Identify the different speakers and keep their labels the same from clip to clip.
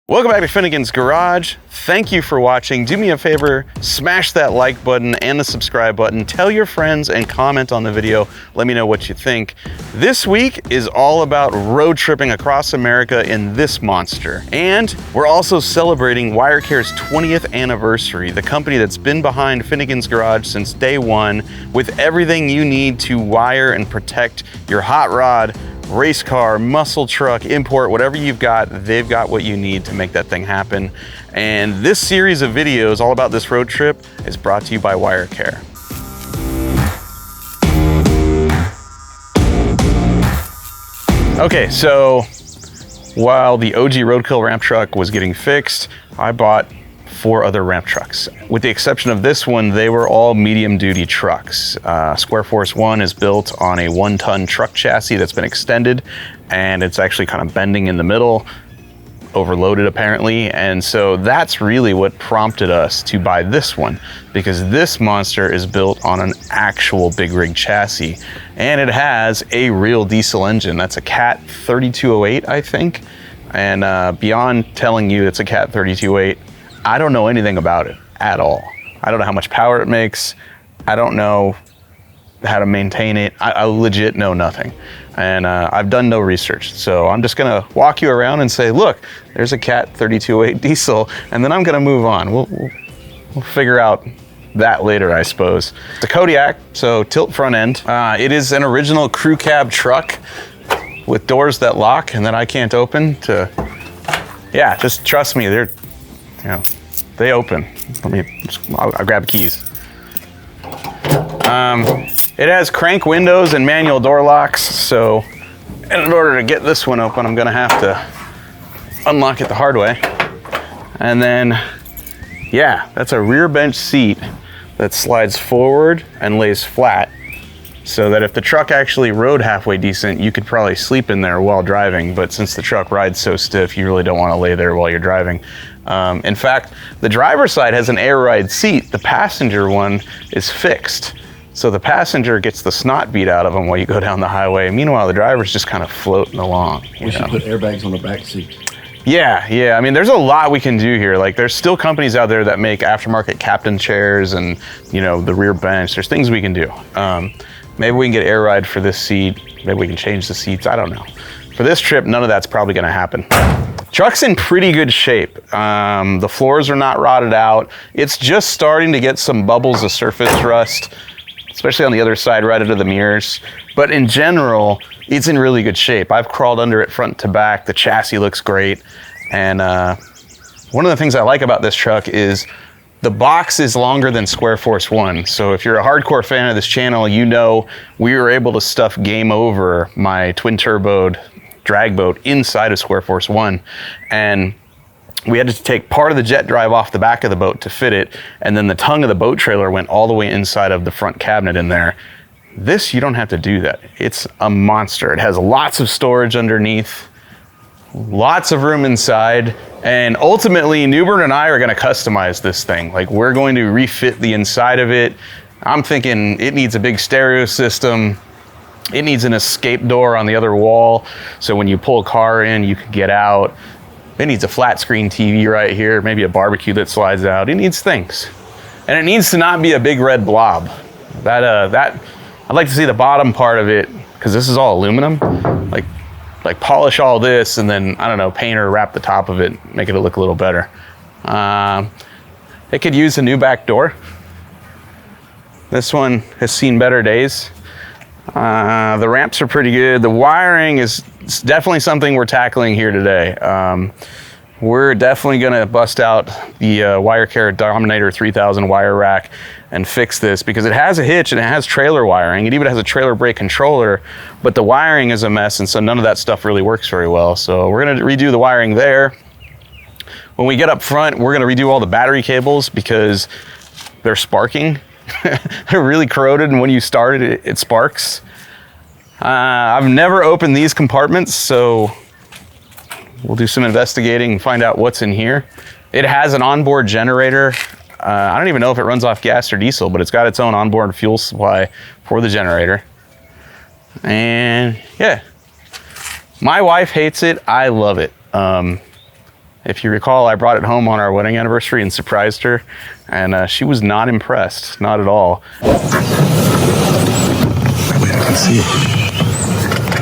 Speaker 1: Welcome back to Finnegan's Garage. Thank you for watching. Do me a favor, smash that like button and the subscribe button. Tell your friends and comment on the video. Let me know what you think. This week is all about road tripping across America in this monster. And we're also celebrating WIRECARE's 20th anniversary, the company that's been behind Finnegan's Garage since day one, with everything you need to wire and protect your hot rod, race car, muscle truck, import, whatever you've got, they've got what you need to make that thing happen. And this series of videos all about this road trip is brought to you by WIRECARE. Okay, so while the OG Roadkill ramp truck was getting fixed, I bought 4 other ramp trucks. With the exception of this one, they were all medium duty trucks. Square Force 1 is built on a 1-ton truck chassis that's been extended, and it's actually kind of bending in the middle, overloaded apparently. And so that's really what prompted us to buy this one, because this monster is built on an actual big rig chassis, and it has a real diesel engine. That's a Cat 3208, I think. And beyond telling you it's a Cat 3208, I don't know anything about it at all. I don't know how much power it makes. I don't know how to maintain it. I legit know nothing. And I've done no research. So I'm just gonna walk you around and say, look, there's a Cat 3208 diesel, and then I'm gonna move on. We'll figure out that later, I suppose. It's a Kodiak, so tilt front end. It is an original crew cab truck with doors that lock and that I can't open to, yeah, just trust me, they open. I'll grab the keys. It has crank windows and manual door locks, so in order to get this one open, I'm gonna have to unlock it the hard way. And then, yeah, that's a rear bench seat that slides forward and lays flat, so that if the truck actually rode halfway decent, you could probably sleep in there while driving, but since the truck rides so stiff, you really don't want to lay there while you're driving. In fact, the driver's side has an air ride seat. The passenger one is fixed. So the passenger gets the snot beat out of him while you go down the highway. Meanwhile, the driver's just kind of floating along.
Speaker 2: We should put airbags on the back seat.
Speaker 1: Yeah. I mean, there's a lot we can do here. Like, there's still companies out there that make aftermarket captain chairs and, the rear bench. There's things we can do. Maybe we can get air ride for this seat. Maybe we can change the seats. I don't know. For this trip, none of that's probably going to happen. Truck's in pretty good shape. The floors are not rotted out. It's just starting to get some bubbles of surface rust, especially on the other side, right under the mirrors. But in general, it's in really good shape. I've crawled under it front to back. The chassis looks great. And one of the things I like about this truck is the box is longer than Square Force 1. So if you're a hardcore fan of this channel, we were able to stuff Game Over, my twin turboed drag boat, inside of Square Force 1. And we had to take part of the jet drive off the back of the boat to fit it, and then the tongue of the boat trailer went all the way inside of the front cabinet in there. This, you don't have to do that. It's a monster. It has lots of storage underneath, lots of room inside, and ultimately Newbern and I are going to customize this thing. Like, we're going to refit the inside of it. I'm thinking it needs a big stereo system. It needs an escape door on the other wall, so when you pull a car in, you can get out. It needs a flat screen TV right here, maybe a barbecue that slides out. It needs things. And it needs to not be a big red blob. I'd like to see the bottom part of it, because this is all aluminum. Like polish all this and then, I don't know, paint or wrap the top of it, make it look a little better. It could use a new back door. This one has seen better days. The ramps are pretty good. The wiring is definitely something we're tackling here today. We're definitely gonna bust out the WIRECARE Dominator 3000 wire rack and fix this, because it has a hitch and it has trailer wiring. It even has a trailer brake controller, but the wiring is a mess, and so none of that stuff really works very well. So we're gonna redo the wiring there. When we get up front, we're gonna redo all the battery cables because they're sparking. They're really corroded, and when you start it, it sparks. I've never opened these compartments, so we'll do some investigating and find out what's in here. It has an onboard generator. I don't even know if it runs off gas or diesel, but it's got its own onboard fuel supply for the generator. And yeah, my wife hates it. I love it. If you recall, I brought it home on our wedding anniversary and surprised her, and she was not impressed, not at all.
Speaker 2: I can see it.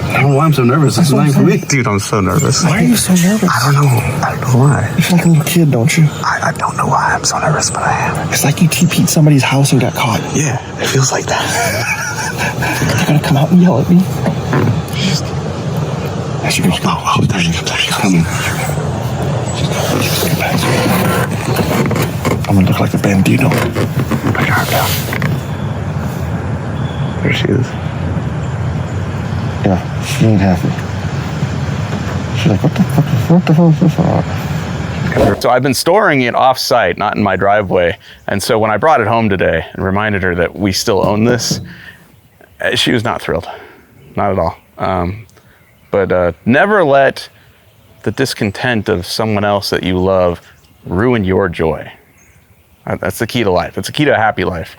Speaker 2: I don't know why I'm so nervous. This is not for me.
Speaker 1: Dude, I'm so nervous.
Speaker 3: Why are you so nervous?
Speaker 2: I don't know why.
Speaker 3: You feel like a little kid, don't you?
Speaker 2: I don't know why I'm so nervous, but I am.
Speaker 3: It's like you TP'd somebody's house and got caught.
Speaker 2: Yeah, it feels like that.
Speaker 3: They're gonna come out and yell at me. That's your girl.
Speaker 2: Oh, there she comes. She's coming.
Speaker 3: I'm gonna look like a bandito.
Speaker 2: Put your arm down. There she is.
Speaker 3: Yeah, she ain't happy. She's like, what the hell is this for?
Speaker 1: So I've been storing it off-site, not in my driveway. And so when I brought it home today and reminded her that we still own this, she was not thrilled. Not at all. But never let the discontent of someone else that you love ruin your joy. That's the key to life. It's the key to a happy life.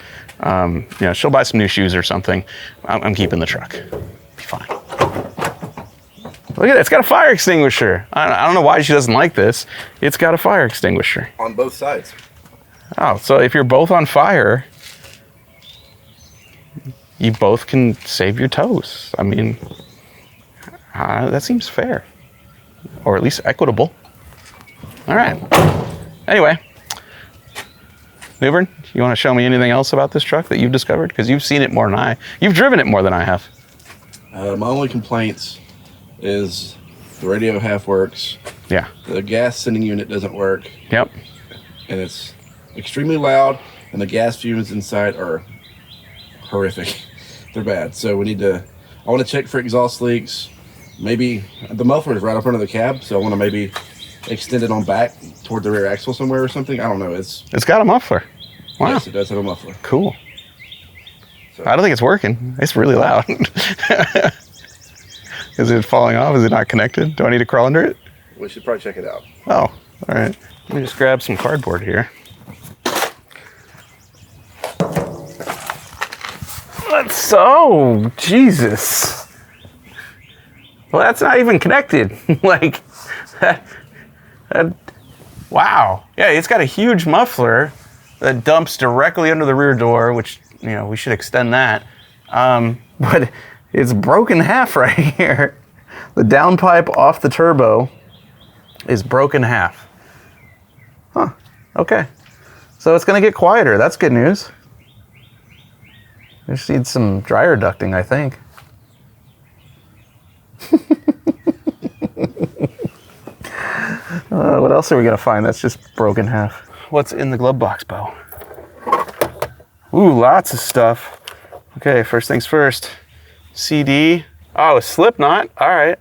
Speaker 1: She'll buy some new shoes or something. I'm keeping the truck. Be fine. Look at it. It's got a fire extinguisher. I don't know why she doesn't like this. It's got a fire extinguisher.
Speaker 2: On both sides.
Speaker 1: Oh, so if you're both on fire, you both can save your toes. I mean, that seems fair. Or at least equitable. All right. Anyway, Newbern, you want to show me anything else about this truck that you've discovered? Because you've seen it more than I. You've driven it more than I have.
Speaker 2: My only complaints is the radio half works.
Speaker 1: Yeah.
Speaker 2: The gas sending unit doesn't work.
Speaker 1: Yep.
Speaker 2: And it's extremely loud, and the gas fumes inside are horrific. They're bad. So I want to check for exhaust leaks. Maybe the muffler is right up under the cab, so I want to maybe extend it on back toward the rear axle somewhere or something. I don't know. It's
Speaker 1: got a muffler. Wow.
Speaker 2: Yes, it does have a muffler.
Speaker 1: Cool.
Speaker 2: So.
Speaker 1: I don't think it's working. It's really loud. Is it falling off? Is it not connected? Do I need to crawl under it?
Speaker 2: We should probably check it out.
Speaker 1: Oh, all right. Let me just grab some cardboard here. Jesus. Well, that's not even connected. Wow. Yeah, it's got a huge muffler that dumps directly under the rear door, which, we should extend that. But it's broken in half right here. The downpipe off the turbo is broken in half. Huh, okay. So it's gonna get quieter, that's good news. We just need some dryer ducting, I think. What else are we gonna find that's just broken in half? What's in the glove box, Bo? Ooh, lots of stuff. Okay, first things first. CD. Oh, a Slipknot. All right.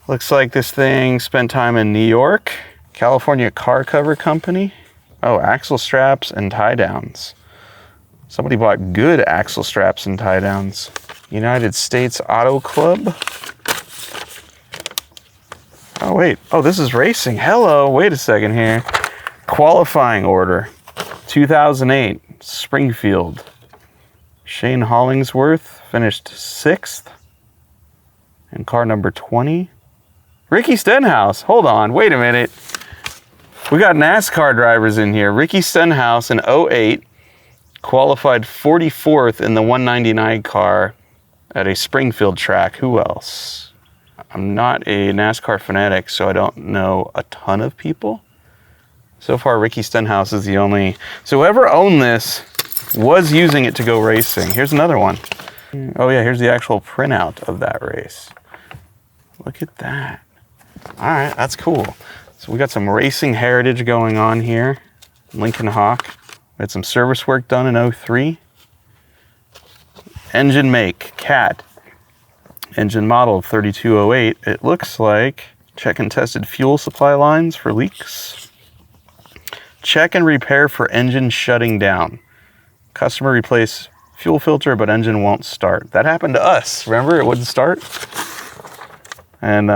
Speaker 1: Looks like this thing spent time in New York. California Car Cover Company. Oh, axle straps and tie downs. Somebody bought good axle straps and tie downs. United States Auto Club. Oh, wait. Oh, this is racing. Hello. Wait a second here. Qualifying order. 2008. Springfield. Shane Hollingsworth finished 6th. And car number 20. Ricky Stenhouse. Hold on. Wait a minute. We got NASCAR drivers in here. Ricky Stenhouse in 08 qualified 44th in the 199 car at a Springfield track. Who else? I'm not a NASCAR fanatic, so I don't know a ton of people. So far, Ricky Stenhouse is the only... So whoever owned this was using it to go racing. Here's another one. Oh yeah, here's the actual printout of that race. Look at that. All right, that's cool. So we got some racing heritage going on here. Lincoln Hawk. We had some service work done in 03. Engine make, Cat. Engine model 3208. It looks like check and tested fuel supply lines for leaks. Check and repair for engine shutting down. Customer replace fuel filter, but engine won't start. That happened to us. Remember, it wouldn't start? And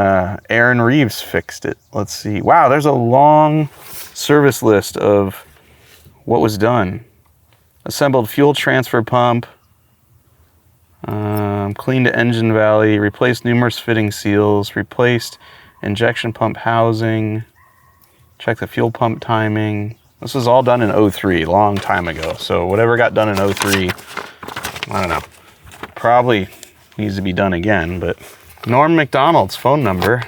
Speaker 1: Aaron Reeves fixed it. Let's see. Wow, there's a long service list of what was done. Assembled fuel transfer pump. Cleaned engine valley. Replaced numerous fitting seals. Replaced injection pump housing. Check the fuel pump timing. This was all done in 03, long time ago. So whatever got done in 03, I don't know. Probably needs to be done again, but Norm McDonald's phone number,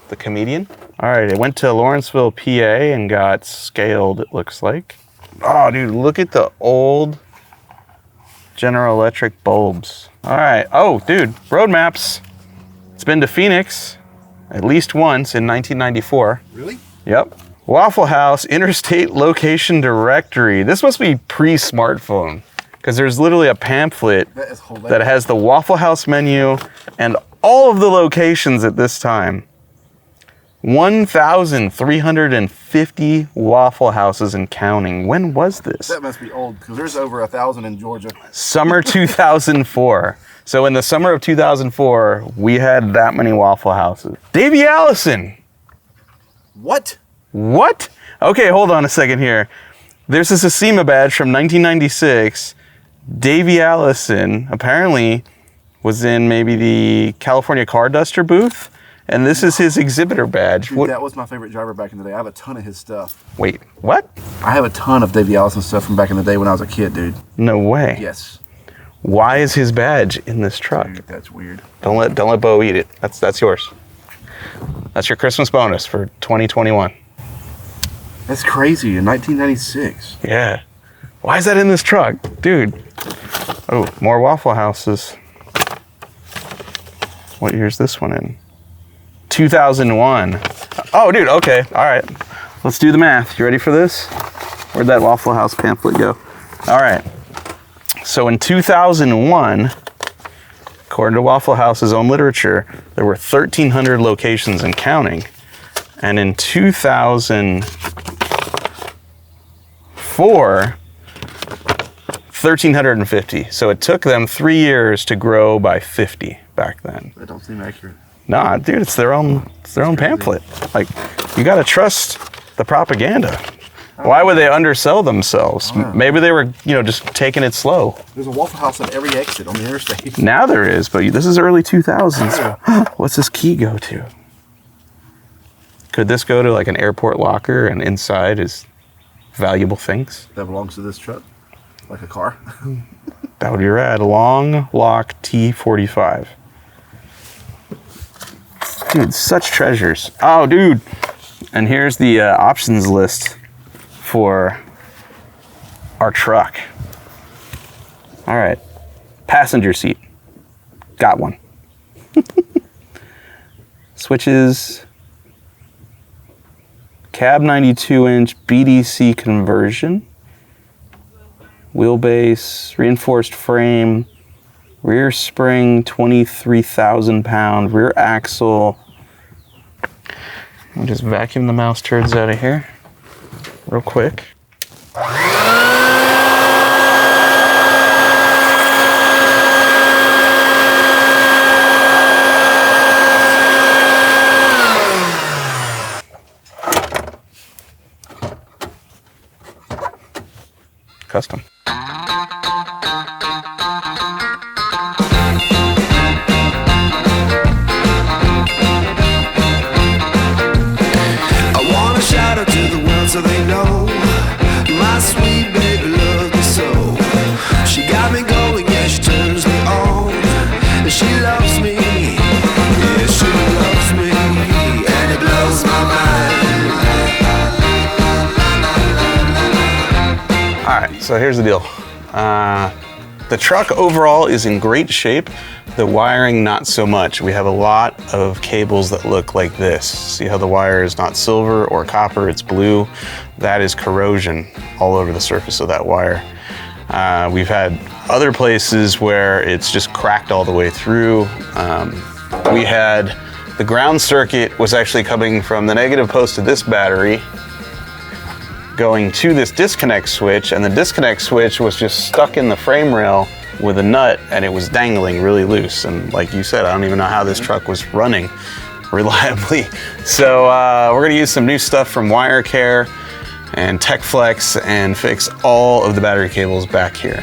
Speaker 1: the comedian. All right, it went to Lawrenceville, PA and got scaled, it looks like. Oh, dude, look at the old General Electric bulbs. All right, oh, dude, road maps. It's been to Phoenix at least once in 1994.
Speaker 2: Really?
Speaker 1: Yep. Waffle House Interstate Location Directory. This must be pre-smartphone because there's literally a pamphlet that has the Waffle House menu and all of the locations at this time. 1,350 Waffle Houses and counting. When was this?
Speaker 2: That must be old because there's over 1,000 in Georgia.
Speaker 1: Summer 2004. So in the summer of 2004, we had that many Waffle Houses. Davy Allison.
Speaker 2: What?
Speaker 1: What? Okay, hold on a second here. There's this ASEMA badge from 1996. Davy Allison apparently was in maybe the California Car Duster booth. And this is his exhibitor badge.
Speaker 2: Dude, that was my favorite driver back in the day. I have a ton of his stuff.
Speaker 1: Wait, what?
Speaker 2: I have a ton of Davy Allison stuff from back in the day when I was a kid, dude.
Speaker 1: No way.
Speaker 2: Yes.
Speaker 1: Why is his badge in this truck?
Speaker 2: Dude, that's weird.
Speaker 1: Don't let Bo eat it. That's yours. That's your Christmas bonus for 2021.
Speaker 2: That's crazy. In 1996.
Speaker 1: Yeah. Why is that in this truck? Dude. Oh, more Waffle Houses. What year is this one in? 2001. Oh, dude, okay. All right. Let's do the math. You ready for this? Where'd that Waffle House pamphlet go? All right. So in 2001, according to Waffle House's own literature, there were 1,300 locations and counting. And in 2004, 1,350. So it took them 3 years to grow by 50 back then.
Speaker 2: That don't seem accurate.
Speaker 1: Nah, dude, it's their own pamphlet. Like, you gotta trust the propaganda. Why would they undersell themselves? Maybe they were, just taking it slow.
Speaker 2: There's a Waffle House at every exit on the interstate.
Speaker 1: Now there is, but this is early 2000s. What's this key go to? Could this go to like an airport locker and inside is valuable things?
Speaker 2: That belongs to this truck? Like a car?
Speaker 1: That would be rad. Long lock T45. Dude, such treasures. Oh, dude. And here's the options list for our truck. All right. Passenger seat. Got one. Switches. Cab 92-inch BDC conversion. Wheelbase. Reinforced frame. Rear spring, 23,000 pound. Rear axle. I'll just vacuum the mouse turds out of here real quick. Custom.
Speaker 4: So they know my sweet baby loves me so. She got me going, yeah, she turns me on. And she loves me, yeah, she loves me, and it blows my mind.
Speaker 1: Alright, so here's the deal. The truck overall is in great shape. The wiring, not so much. We have a lot of cables that look like this. See how the wire is not silver or copper, it's blue? That is corrosion all over the surface of that wire. We've had other places where it's just cracked all the way through. We had the ground circuit was actually coming from the negative post of this battery going to this disconnect switch, and the disconnect switch was just stuck in the frame rail with a nut, and it was dangling really loose. And like you said, I don't even know how this truck was running reliably. So we're gonna use some new stuff from WireCare and TechFlex and fix all of the battery cables back here.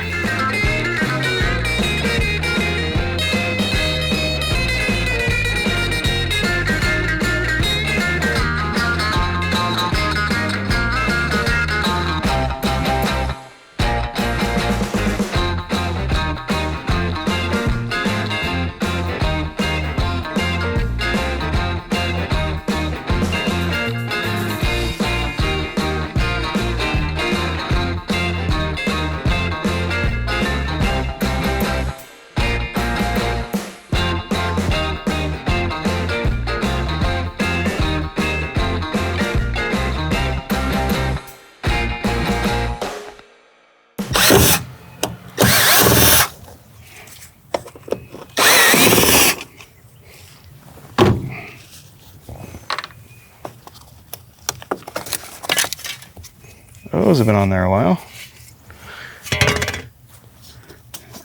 Speaker 1: Those have been on there a while.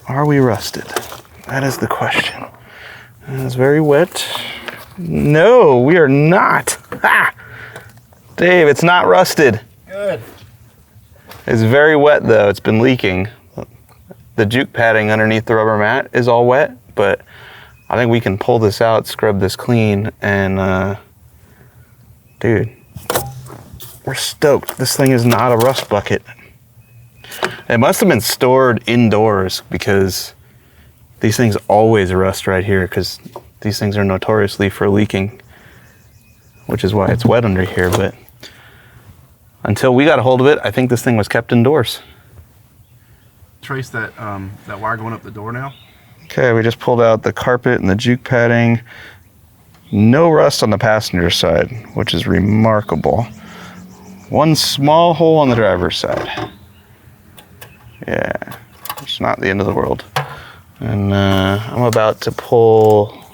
Speaker 1: Are we rusted? That is the question. It's very wet. No, we are not. Ha! Dave, it's not rusted.
Speaker 2: Good.
Speaker 1: It's very wet though. It's been leaking. The juke padding underneath the rubber mat is all wet, but I think we can pull this out, scrub this clean, and dude, we're stoked. This thing is not a rust bucket. It must have been stored indoors because these things always rust right here because these things are notoriously for leaking, which is why it's wet under here. But until we got a hold of it, I think this thing was kept indoors.
Speaker 2: Trace that that wire going up the door now.
Speaker 1: Okay, we just pulled out the carpet and the juke padding. No rust on the passenger side, which is remarkable. One small hole on the driver's side. Yeah, it's not the end of the world. And I'm about to pull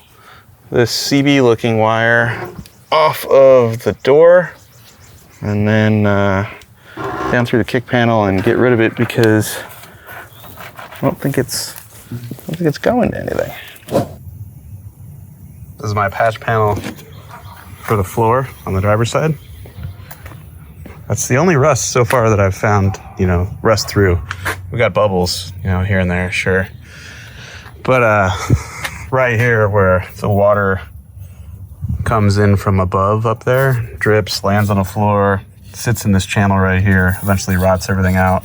Speaker 1: this CB looking wire off of the door and then down through the kick panel and get rid of it because I don't think it's going to anything. This is my patch panel for the floor on the driver's side. That's the only rust so far that I've found, rust through. We got bubbles, here and there, sure. But right here where the water comes in from above up there, drips, lands on the floor, sits in this channel right here, eventually rots everything out.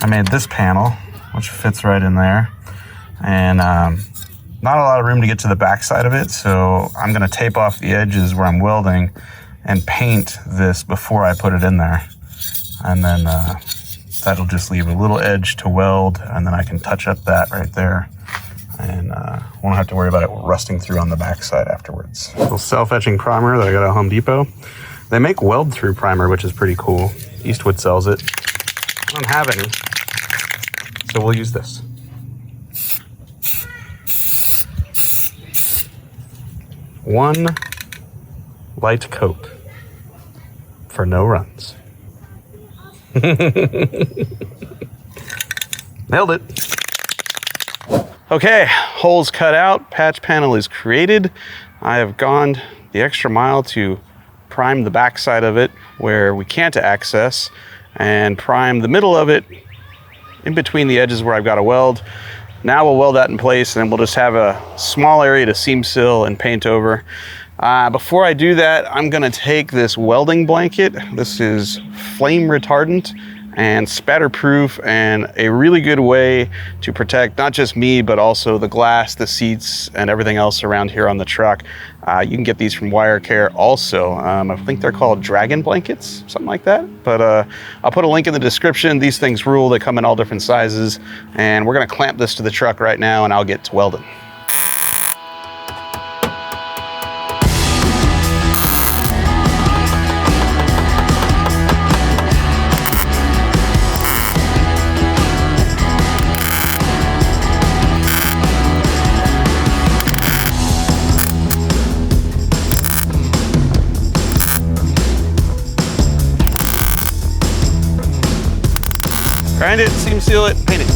Speaker 1: I made this panel, which fits right in there. And not a lot of room to get to the back side of it, so I'm gonna tape off the edges where I'm welding and paint this before I put it in there. And then that'll just leave a little edge to weld, and then I can touch up that right there. And won't have to worry about it rusting through on the backside afterwards. A little self-etching primer that I got at Home Depot. They make weld-through primer, which is pretty cool. Eastwood sells it. I don't have any, so we'll use this. One light coat for no runs. Nailed it. Okay, holes cut out, patch panel is created. I have gone the extra mile to prime the back side of it where we can't access and prime the middle of it in between the edges where I've got to weld. Now we'll weld that in place and then we'll just have a small area to seam seal and paint over. Before I do that, I'm gonna take this welding blanket. This is flame retardant and spatter proof and a really good way to protect not just me, but also the glass, the seats, and everything else around here on the truck. You can get these from WIRECARE also. I think they're called dragon blankets, something like that. But I'll put a link in the description. These things rule, they come in all different sizes. And we're gonna clamp this to the truck right now and I'll get to welding. Grind it, seam seal it, paint it.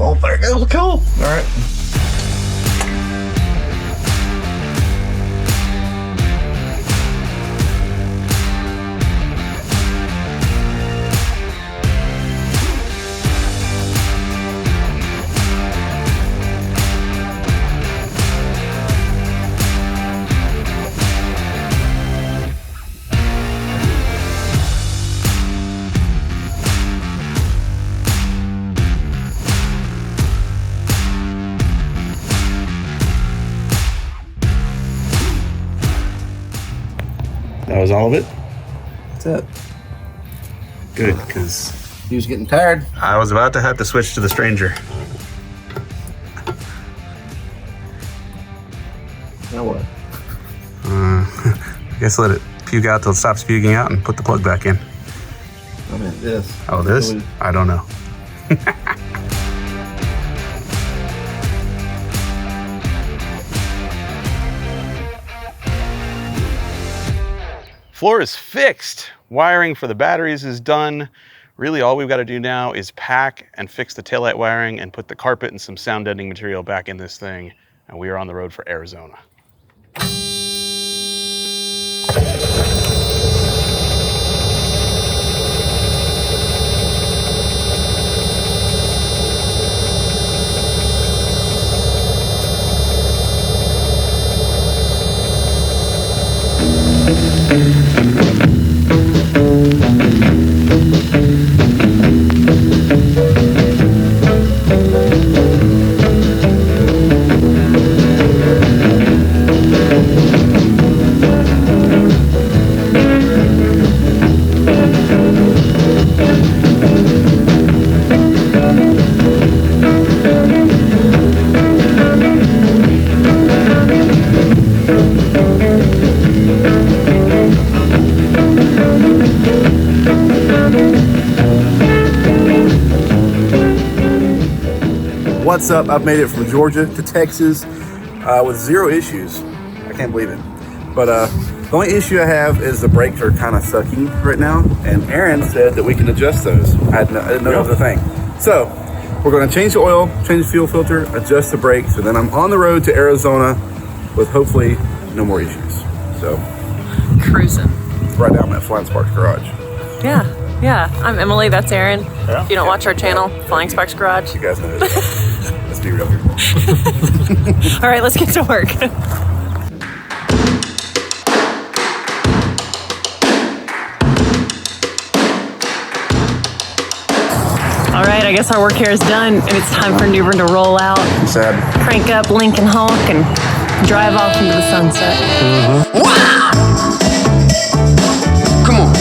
Speaker 2: Oh, there it goes. Cool. All right.
Speaker 1: That was all of it?
Speaker 2: That's it.
Speaker 1: Good, because
Speaker 2: He was getting tired.
Speaker 1: I was about to have to switch to the Stranger.
Speaker 2: Now what?
Speaker 1: I guess let it puke out till it stops puking out and put the plug back in.
Speaker 2: I meant this.
Speaker 1: Oh, this? I don't know. Floor is fixed. Wiring for the batteries is done. Really all we've got to do now is pack and fix the taillight wiring and put the carpet and some sound deadening material back in this thing. And we are on the road for Arizona.
Speaker 2: What's up? I've made it from Georgia to Texas with 0 issues. I can't believe it. But the only issue I have is the brakes are kind of sucking right now. And Aaron said that we can adjust those. I didn't know that was a thing. So we're going to change the oil, change the fuel filter, adjust the brakes, and then I'm on the road to Arizona with hopefully no more issues. So
Speaker 5: Cruising.
Speaker 2: right now I'm at Flying Sparks Garage.
Speaker 5: Yeah. I'm Emily. That's Aaron. Yeah. If you don't watch our channel, Flying Sparks Garage.
Speaker 2: You guys know this. Let's be real here.
Speaker 5: All right, let's get to work. All right, I guess our work here is done, and it's time for Newbern to roll out,
Speaker 2: Sad.
Speaker 5: crank up Lincoln Honk, and drive off into the sunset.
Speaker 2: Come on.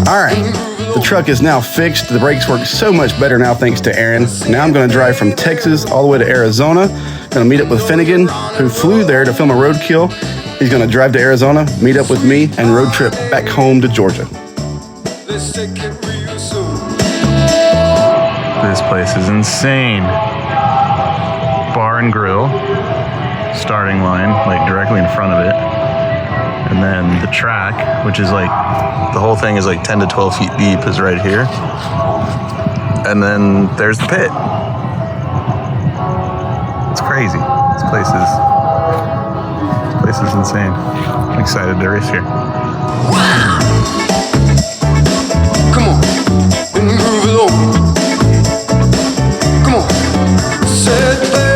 Speaker 2: All right. The truck is now fixed. The brakes work so much better now thanks to Aaron. Now I'm going to drive from Texas all the way to Arizona. Going to meet up with Finnegan, who flew there to film a Roadkill. He's going to drive to Arizona, meet up with me, and road trip back home to Georgia.
Speaker 4: Let's take it real soon.
Speaker 1: This place is insane. Bar and grill, starting line, like directly in front of it. And then the track, which is like, the whole thing is like 10 to 12 feet deep, is right here. And then there's the pit. It's crazy. This place is insane. I'm excited to race here.
Speaker 4: Come on, and move it on. Come on, say it, babe.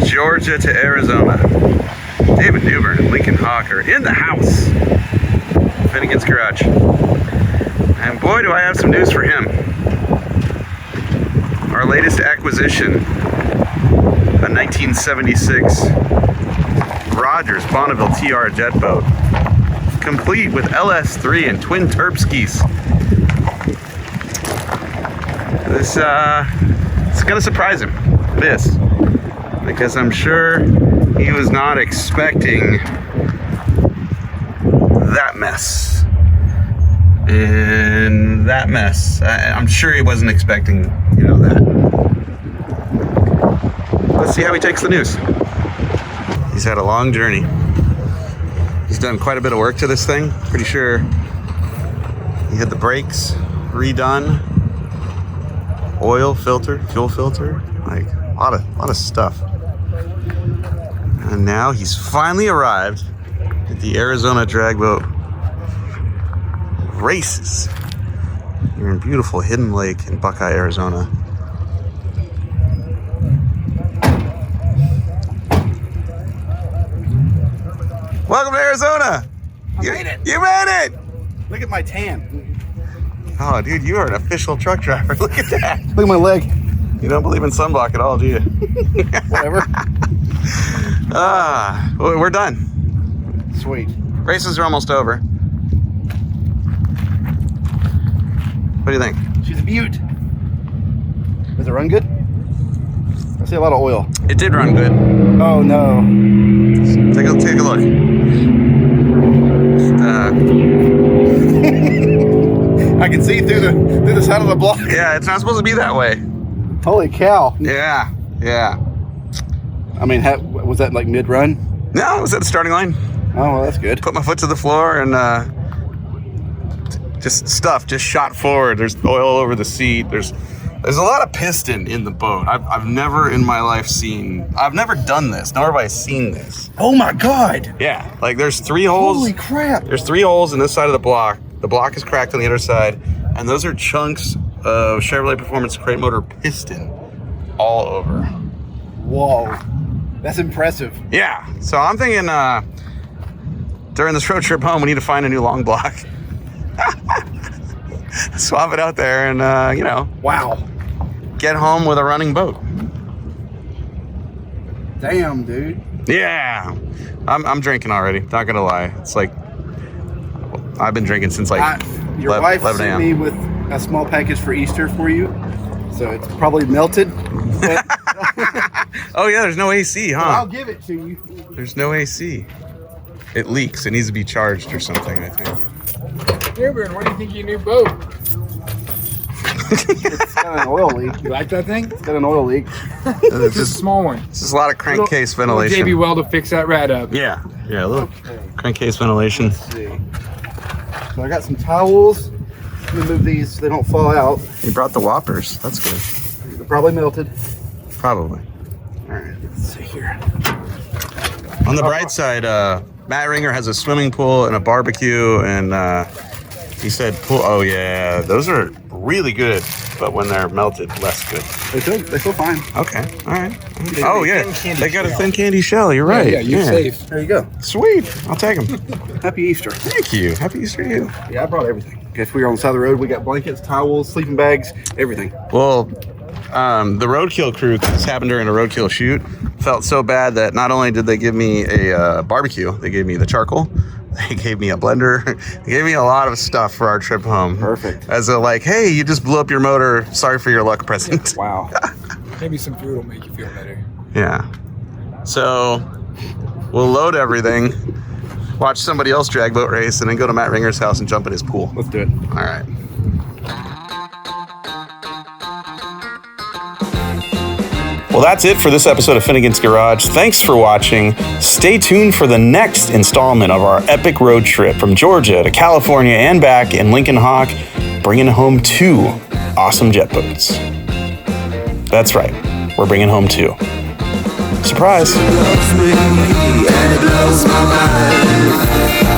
Speaker 1: Georgia to Arizona. David Newbern and Lincoln Hawk are in the house. Finnegan's Garage. And boy, do I have some news for him. Our latest acquisition, a 1976 Rogers Bonneville TR jet boat, complete with LS3 and twin turb skis. This it's gonna surprise him. This, because I'm sure he was not expecting that mess. And that mess, I'm sure he wasn't expecting, that. Let's see how he takes the news. He's had a long journey. He's done quite a bit of work to this thing. Pretty sure he had the brakes redone, oil filter, fuel filter, like a lot of stuff. And now he's finally arrived at the Arizona drag boat races here in beautiful Hidden Lake in Buckeye, Arizona. Welcome to Arizona.
Speaker 2: I made it.
Speaker 1: You made it.
Speaker 2: Look at my tan.
Speaker 1: Oh, dude, you are an official truck driver. Look at that.
Speaker 2: Look at my leg.
Speaker 1: You don't believe in sunblock at all, do you?
Speaker 2: Whatever.
Speaker 1: We're done.
Speaker 2: Sweet.
Speaker 1: Races are almost over. What do you think?
Speaker 2: She's a beaut. Does it run good? I see a lot of oil.
Speaker 1: It did run good.
Speaker 2: Oh no.
Speaker 1: Take a look.
Speaker 2: I can see through the side of the block.
Speaker 1: Yeah, it's not supposed to be that way.
Speaker 2: Holy cow.
Speaker 1: Yeah.
Speaker 2: I mean, was that like mid-run?
Speaker 1: No, it was at the starting line.
Speaker 2: Oh, well, that's good.
Speaker 1: Put my foot to the floor and just shot forward. There's oil all over the seat. There's a lot of piston in the boat. I've never in my life I've never done this, nor have I seen this.
Speaker 2: Oh my God.
Speaker 1: Yeah, like there's 3 holes.
Speaker 2: Holy crap.
Speaker 1: There's 3 holes in this side of the block. The block is cracked on the other side, and those are chunks of Chevrolet Performance crate motor piston all over.
Speaker 2: Whoa. That's impressive.
Speaker 1: Yeah, so I'm thinking during this road trip home, we need to find a new long block. Swap it out there and,
Speaker 2: Wow.
Speaker 1: get home with a running boat.
Speaker 2: Damn, dude.
Speaker 1: Yeah, I'm drinking already. Not gonna lie, it's like I've been drinking since like
Speaker 2: Your wife
Speaker 1: 11
Speaker 2: sent
Speaker 1: a.m.
Speaker 2: me with a small package for Easter for you, so it's probably melted. But
Speaker 1: Oh yeah, there's no AC, huh?
Speaker 2: I'll give it to you.
Speaker 1: There's no AC. It leaks. It needs to be charged or something, I think.
Speaker 6: Newbern, what do you think of your new boat?
Speaker 2: It's got an oil leak.
Speaker 6: You like that thing?
Speaker 2: It's got an oil leak.
Speaker 6: It's just a small one.
Speaker 1: This is a lot of crankcase ventilation.
Speaker 6: JB Weld will fix that right up.
Speaker 1: Yeah, a little crankcase ventilation.
Speaker 2: Let's see. So I got some towels. Let me move these so they don't fall out.
Speaker 1: You brought the whoppers. That's good.
Speaker 2: They're probably melted.
Speaker 1: Probably.
Speaker 2: All right, let's see here.
Speaker 1: On the bright side, Matt Ringer has a swimming pool and a barbecue, and he said, "Oh yeah, those are really good, but when they're melted, less good."
Speaker 2: They feel fine.
Speaker 1: Okay, all right.
Speaker 2: They
Speaker 1: Oh
Speaker 2: make
Speaker 1: yeah,
Speaker 2: thin candy
Speaker 1: they got a
Speaker 2: shell.
Speaker 1: thin candy shell. You're right.
Speaker 6: Yeah, you're safe.
Speaker 2: There you go.
Speaker 1: Sweet. I'll take them.
Speaker 2: Happy Easter.
Speaker 1: Thank you. Happy Easter to you.
Speaker 2: Yeah, I brought everything. Guess we were on the side of the road. We got blankets, towels, sleeping bags, everything.
Speaker 1: Well, the Roadkill crew, this happened during a Roadkill shoot, felt so bad that not only did they give me a barbecue, they gave me the charcoal, they gave me a blender, they gave me a lot of stuff for our trip home.
Speaker 2: Perfect.
Speaker 1: As a like, hey, you just blew up your motor, sorry for your luck present.
Speaker 2: Wow.
Speaker 6: Maybe some food will make you feel better.
Speaker 1: Yeah. So we'll load everything, watch somebody else drag boat race, and then go to Matt Ringer's house and jump in his pool.
Speaker 2: Let's do it.
Speaker 1: All right. Well, that's it for this episode of Finnegan's Garage. Thanks for watching. Stay tuned for the next installment of our epic road trip from Georgia to California and back in Lincoln Hawk, bringing home 2 awesome jet boats. That's right, we're bringing home 2. Surprise.
Speaker 4: Loves me and it blows my mind.